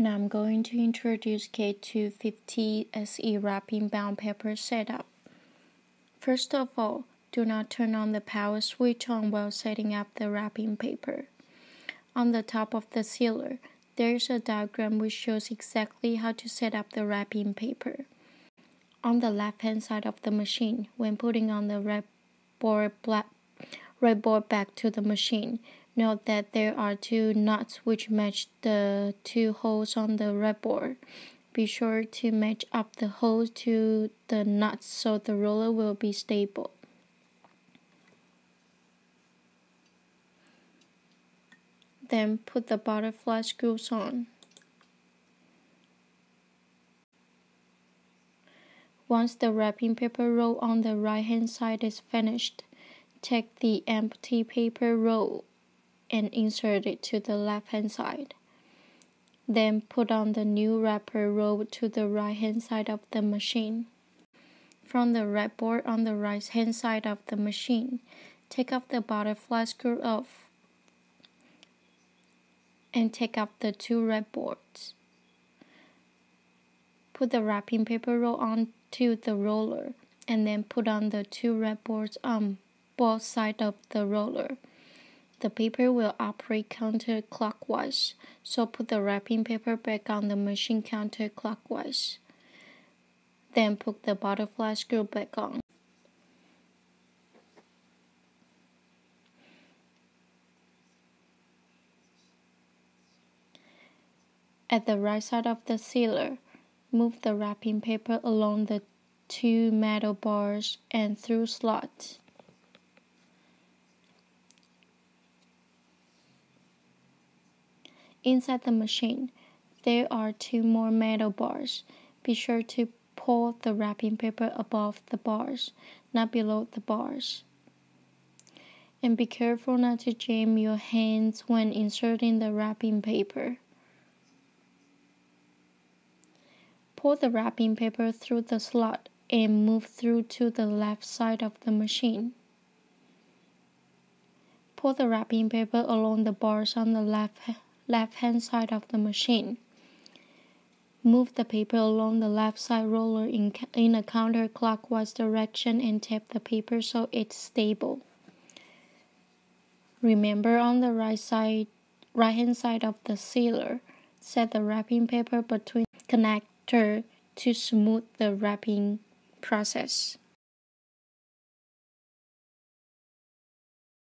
Now I'm going to introduce K250 SE wrapping bound paper setup. First of all, do not turn on the power switch on while setting up the wrapping paper. On the top of the sealer, there is a diagram which shows exactly how to set up the wrapping paper. On the left-hand side of the machine, when putting on the breadboard back to the machine, note that there are two nuts which match the two holes on the breadboard. Be sure to match up the holes to the nuts so the roller will be stable. Then put the butterfly screws on. Once the wrapping paper roll on the right-hand side is finished, take the empty paper roll and insert it to the left-hand side. Then put on the new wrapper roll to the right-hand side of the machine. From the breadboard on the right-hand side of the machine, take off the butterfly screw off and take off the two breadboards. Put the wrapping paper roll onto the roller and then put on the two breadboards on both sides of the roller. The paper will operate counterclockwise, so put the wrapping paper back on the machine counterclockwise. Then put the butterfly screw back on. At the right side of the sealer, move the wrapping paper along the two metal bars and through slots. Inside the machine, there are two more metal bars. Be sure to pull the wrapping paper above the bars, not below the bars. And be careful not to jam your hands when inserting the wrapping paper. Pull the wrapping paper through the slot and move through to the left side of the machine. Pull the wrapping paper along the bars on the left-hand side of the machine. Move the paper along the left side roller in a counterclockwise direction and tap the paper so it's stable. Remember, on the right-hand side of the sealer, set the wrapping paper between the connector to smooth the wrapping process.